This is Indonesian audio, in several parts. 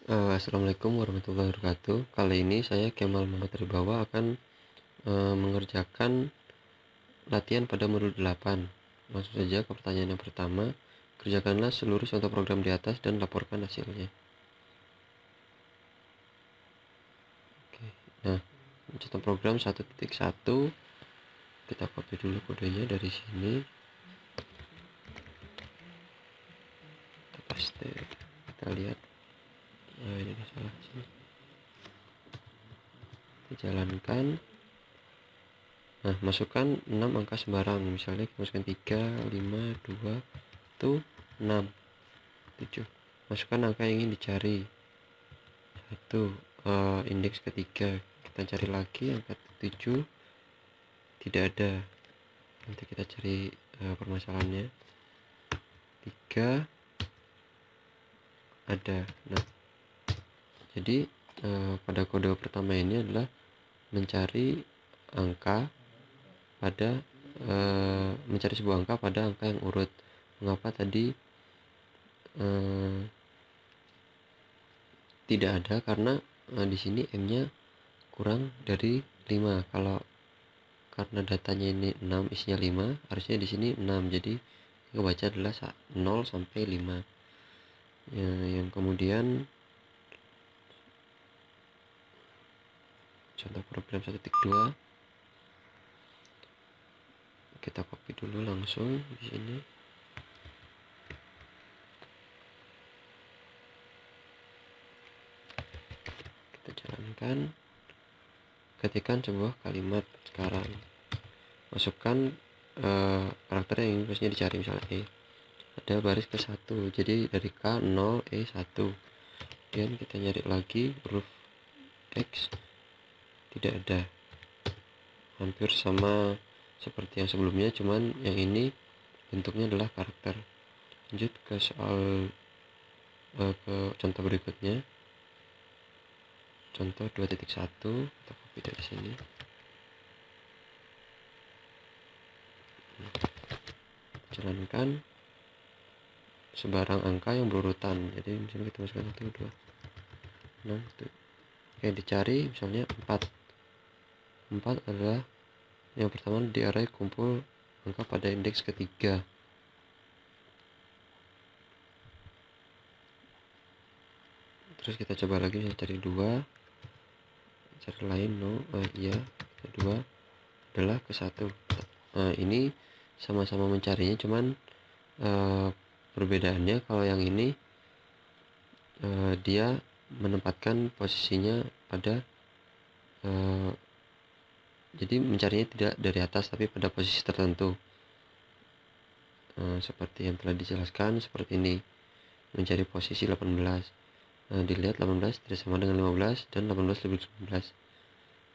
Assalamualaikum warahmatullahi wabarakatuh. Kali ini saya Kemal Muhammad Ribawa akan mengerjakan latihan pada modul 8. Langsung saja ke pertanyaan yang pertama. Kerjakanlah seluruh contoh program di atas dan laporkan hasilnya. Oke. Nah, contoh program 1.1 kita copy dulu kodenya dari sini. Kita paste. Kita lihat. Ini ada salah sini. Kita jalankan. Nah, masukkan 6 angka sembarang. Misalnya kita masukkan 3, 5, 2, itu 6, 7. Masukkan angka yang ingin dicari. 1, indeks ketiga. Kita cari lagi angka 7. Tidak ada. Nanti kita cari permasalahannya. 3 ada. Nah, jadi pada kode pertama ini adalah mencari angka pada mencari sebuah angka pada angka yang urut. Mengapa tadi tidak ada? Karena di sini m-nya kurang dari 5. Karena datanya ini 6, isinya 5, harusnya di sini 6. Jadi yang kebaca adalah 0 sampai 5. Yang kemudian contoh program 1.2 kita copy dulu langsung di sini. Kita jalankan. Ketikkan sebuah kalimat sekarang. Masukkan karakter yang harusnya dicari, misalnya E. Ada baris ke 1. Jadi dari K 0 E 1. Kemudian kita nyari lagi huruf X. Tidak ada. Hampir sama seperti yang sebelumnya, cuman yang ini bentuknya adalah karakter. Lanjut ke soal ke contoh berikutnya. Contoh 2.1, kita copy dari sini. Jalankan sebarang angka yang berurutan. Jadi misalnya kita masukkan 1, 2, 6, 7. Oke, dicari misalnya 4. 4 adalah yang pertama di array kumpul angka pada indeks ketiga. Terus kita coba lagi, misalnya cari 2. Cari lain, iya, 2 adalah ke 1. Ini sama-sama mencarinya, cuman perbedaannya kalau yang ini dia menempatkan posisinya pada jadi mencarinya tidak dari atas tapi pada posisi tertentu, seperti yang telah dijelaskan. Seperti ini, mencari posisi 18. Dilihat 18 tidak sama dengan 15 dan 18 lebih 19,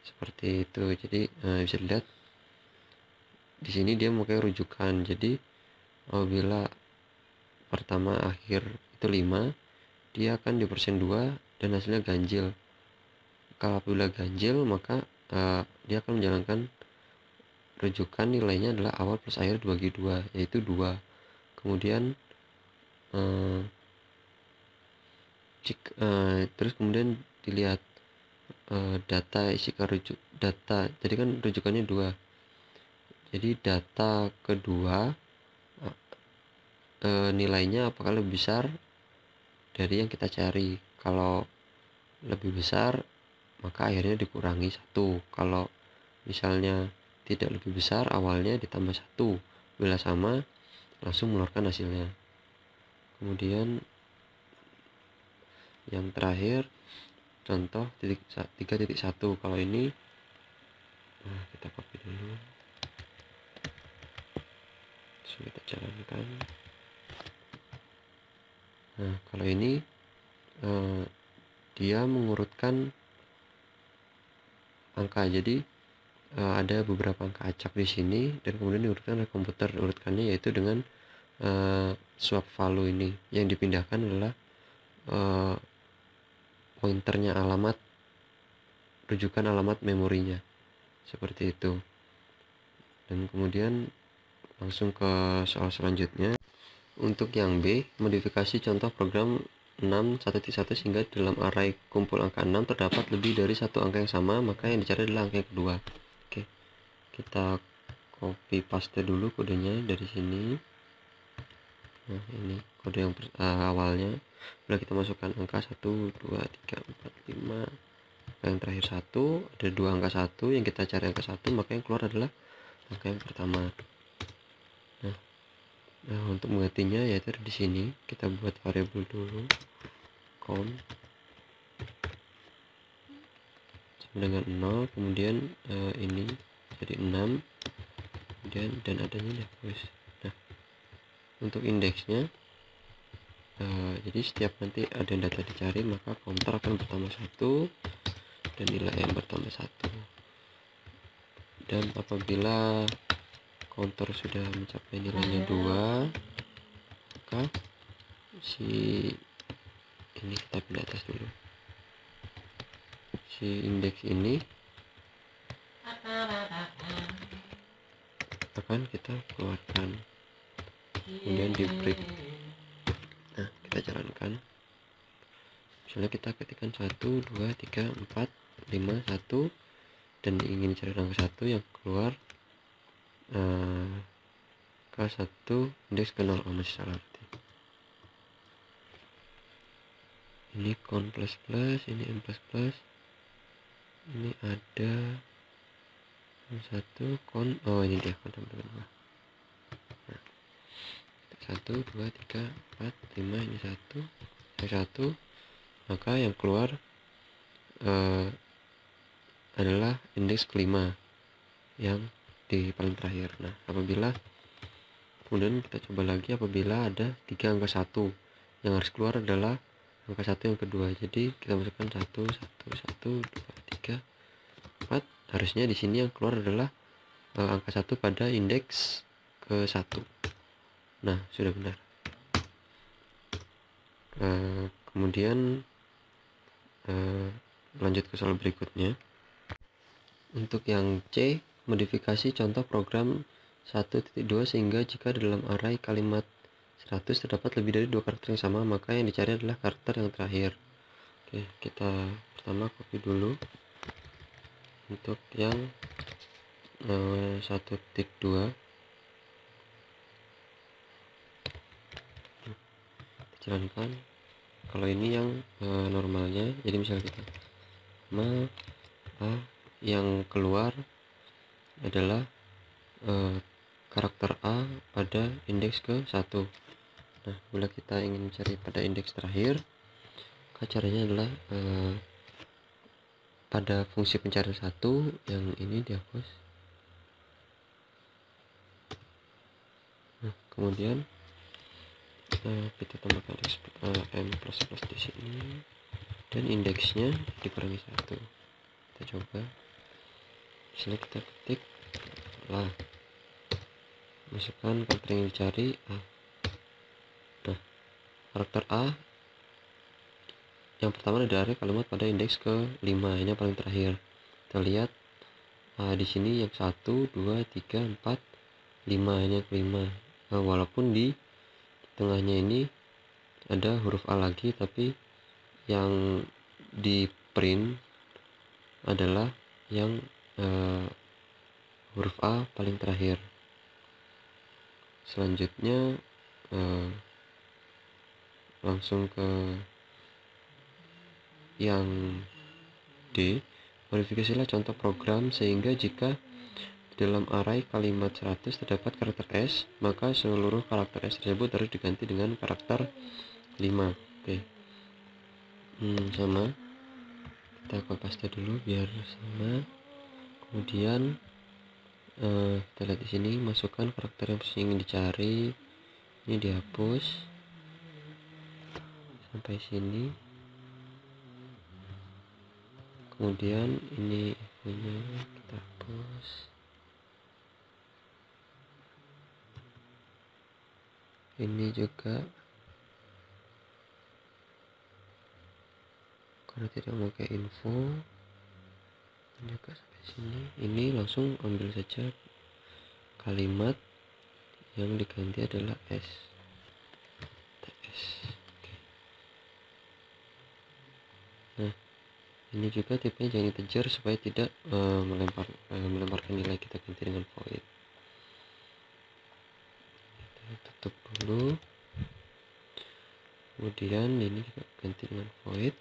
seperti itu. Jadi bisa dilihat di sini dia memakai rujukan. Jadi apabila pertama akhir itu 5, dia akan di persen 2 dan hasilnya ganjil. Kalau apabila ganjil, maka dia akan menjalankan rujukan nilainya adalah awal plus akhir dibagi 2, yaitu 2. Kemudian terus kemudian dilihat data isi rujuk data. Jadi kan rujukannya 2. Jadi data kedua nilainya apakah lebih besar dari yang kita cari. Kalau lebih besar, maka akhirnya dikurangi 1. Kalau misalnya tidak lebih besar, awalnya ditambah 1. Bila sama, langsung mengeluarkan hasilnya. Kemudian yang terakhir, contoh 3.1. Kalau ini kita copy dulu, terus kita jalankan. Nah, kalau ini dia mengurutkan angka. Jadi ada beberapa angka acak di sini dan kemudian diurutkan oleh komputer. Urutkannya yaitu dengan swap value ini. Yang dipindahkan adalah pointernya, alamat rujukan alamat memorinya, seperti itu. Dan kemudian langsung ke soal selanjutnya. Untuk yang B, modifikasi contoh program 6 1 sehingga dalam array kumpul angka 6 terdapat lebih dari satu angka yang sama, maka yang dicari adalah angka yang kedua. Oke, kita copy paste dulu kodenya dari sini. Nah, ini kode yang awalnya. Lalu kita masukkan angka 1 2 3 4 5. Yang terakhir 1, ada dua angka 1, yang kita cari angka 1, maka yang keluar adalah angka yang pertama. Nah, untuk menggantinya yaitu di sini kita buat variabel dulu, count sama dengan 0, kemudian ini jadi 6, kemudian dan adanya dihapus. Nah, untuk indeksnya jadi setiap nanti ada yang data dicari, maka counter akan bertambah 1 dan nilai yang bertambah 1. Dan apabila counter sudah mencapai nilainya 2, maka si ini kita pindah atas dulu, si indeks ini akan kita keluarkan, kemudian di break. Nah, kita jalankan, misalnya kita ketikkan 1 2 3 4 5 1 dan ingin cari angka 1, yang keluar ke 1 indeks ke 0, masih salah berarti. Ini count plus plus, ini m plus plus, ini ada 1 count, ini dia count teman-teman. Nah, 1 2 3 4 5, ini 1, maka yang keluar adalah indeks kelima yang di paling terakhir. Nah, apabila kemudian kita coba lagi, apabila ada 3 angka 1, yang harus keluar adalah angka 1 yang kedua. Jadi kita masukkan 1 1 1 2 3 4. Harusnya di sini yang keluar adalah angka 1 pada indeks ke 1. Nah, sudah benar. Kemudian lanjut ke soal berikutnya. Untuk yang C, modifikasi contoh program 1.2 sehingga jika dalam array kalimat 100 terdapat lebih dari 2 karakter yang sama, maka yang dicari adalah karakter yang terakhir. Oke, kita pertama copy dulu untuk yang 1.2. Kita jalankan. Kalau ini yang normalnya, jadi misalnya kita yang keluar adalah karakter A pada indeks ke 1. Nah, bila kita ingin mencari pada indeks terakhir, maka caranya adalah pada fungsi pencarian 1 yang ini dihapus. Nah, kemudian kita tambahkan m plus plus di sini dan indeksnya dikurangi 1. Kita coba, misalnya kita ketik lah, masukkan karakter yang dicari A. Nah, karakter A yang pertama dari kalimat pada indeks ke 5, ini yang paling terakhir. Kita lihat di sini yang 1 2 3 4 5, ini yang kelima. Walaupun di tengahnya ini ada huruf A lagi, tapi yang di print adalah yang huruf A paling terakhir. Selanjutnya langsung ke yang D, modifikasilah contoh program sehingga jika dalam array kalimat 100 terdapat karakter S, maka seluruh karakter S tersebut harus diganti dengan karakter 5. Oke. Sama, kita paste dulu biar sama. Kemudian kita lihat di sini, masukkan karakter yang ingin dicari, ini dihapus sampai sini. Kemudian ini kita hapus. Ini juga karena tidak mau kayak info, juga sampai sini. Ini langsung ambil saja kalimat yang diganti adalah S. Oke. Ini juga tipenya jangan integer supaya tidak melemparkan nilai. Kita ganti dengan void. Kita tutup dulu, kemudian ini kita ganti dengan void,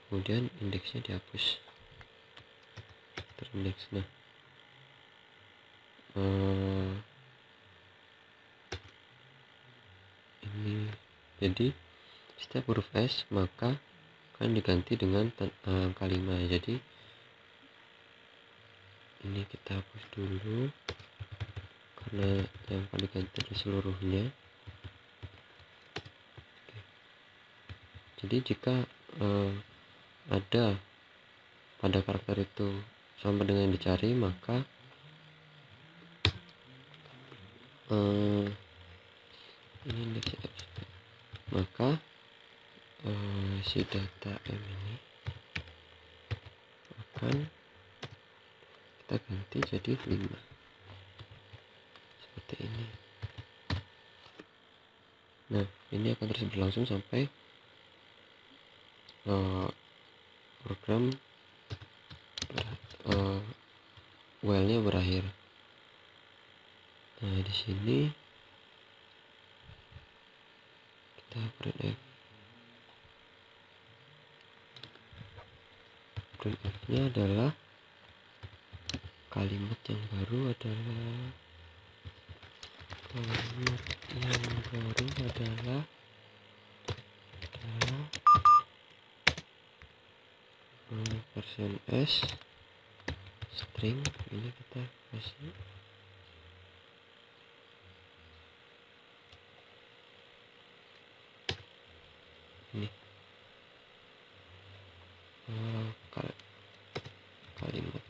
kemudian indeksnya dihapus, terindeks. Nah, ini jadi setiap huruf S maka akan diganti dengan angka 5. Jadi ini kita hapus dulu karena yang akan diganti adalah seluruhnya. Oke. Jadi jika ada pada karakter itu sama dengan yang dicari, maka ini indeksnya F, maka si data M ini akan kita ganti jadi 5 seperti ini. Nah, ini akan terus berlangsung sampai program while-nya berakhir. Nah, di sini kita printf. Printf-nya adalah kalimat yang baru adalah version S string. Ini kita kasih ini kalimat.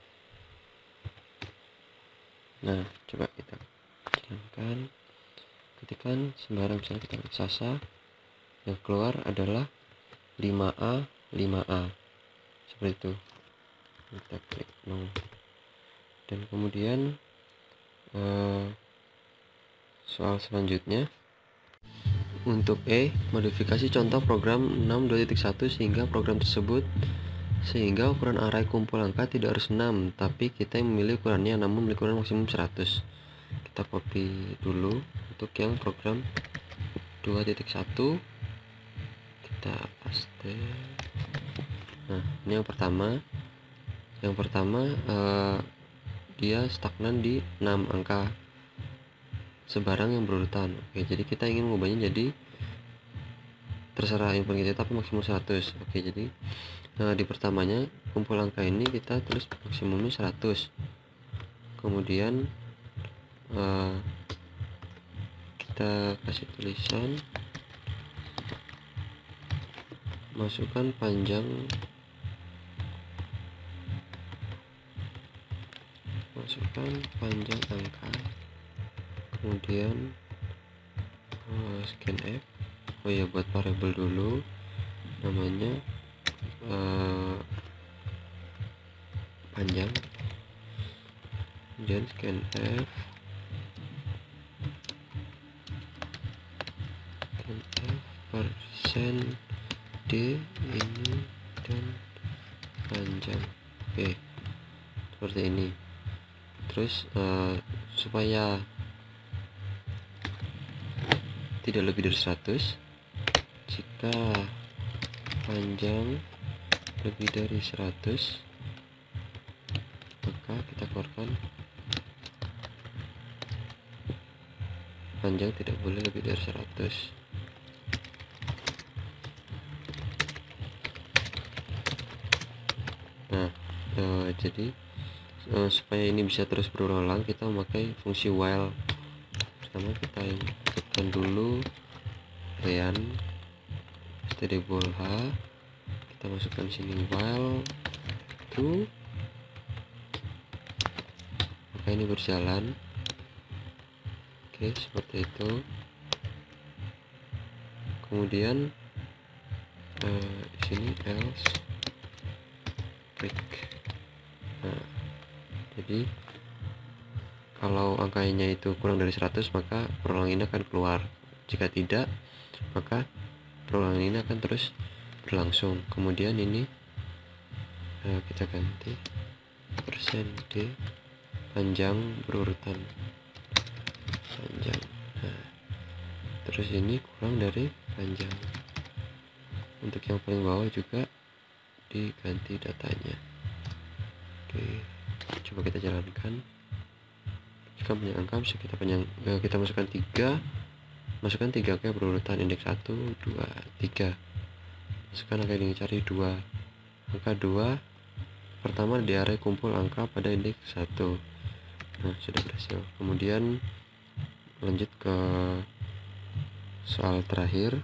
Nah, coba kita jalankan, ketikkan sembarang, misalnya kita klik Sasa, yang keluar adalah 5A 5A seperti itu. Kita klik no, dan kemudian soal selanjutnya untuk modifikasi contoh program 6.2.1 sehingga ukuran array kumpul angka tidak harus 6, tapi kita yang memilih ukurannya, namun memilih ukuran maksimum 100. Kita copy dulu untuk yang program 2.1, kita paste. Nah, ini yang pertama dia stagnan di 6 angka sebarang yang berurutan. Oke, jadi kita ingin mengubahnya jadi terserah input kita tapi maksimum 100. Oke, jadi di pertamanya kumpul angka ini kita tulis maksimumnya 100, kemudian kita kasih tulisan, masukkan panjang angka, kemudian scanf. Oh ya, buat variabel dulu namanya panjang, dan scanf persen D ini dan panjang. Oke, seperti ini. Terus supaya tidak lebih dari 100, jika panjang lebih dari 100 maka kita keluarkan panjang tidak boleh lebih dari 100. Nah, jadi supaya ini bisa terus berulang, kita memakai fungsi while. Pertama kita tekan dulu rean std_h, kita masukkan sini while true, maka ini berjalan. Oke, seperti itu. Kemudian di sini else break. Nah, jadi kalau angkanya itu kurang dari 100 maka perulangan ini akan keluar. Jika tidak, maka perulangan ini akan terus berlangsung. Kemudian ini kita ganti persen D panjang berurutan panjang. Terus ini kurang dari panjang. Untuk yang paling bawah juga diganti datanya. Oke, coba kita jalankan. Jika punya angka bisa kita masukkan 3. Masukkan 3 angka berurutan, indeks 1, 2, 3. Masukkan angka yang dicari 2. Angka 2 pertama di array kumpul angka pada indeks 1. Nah, sudah berhasil. Kemudian lanjut ke soal terakhir.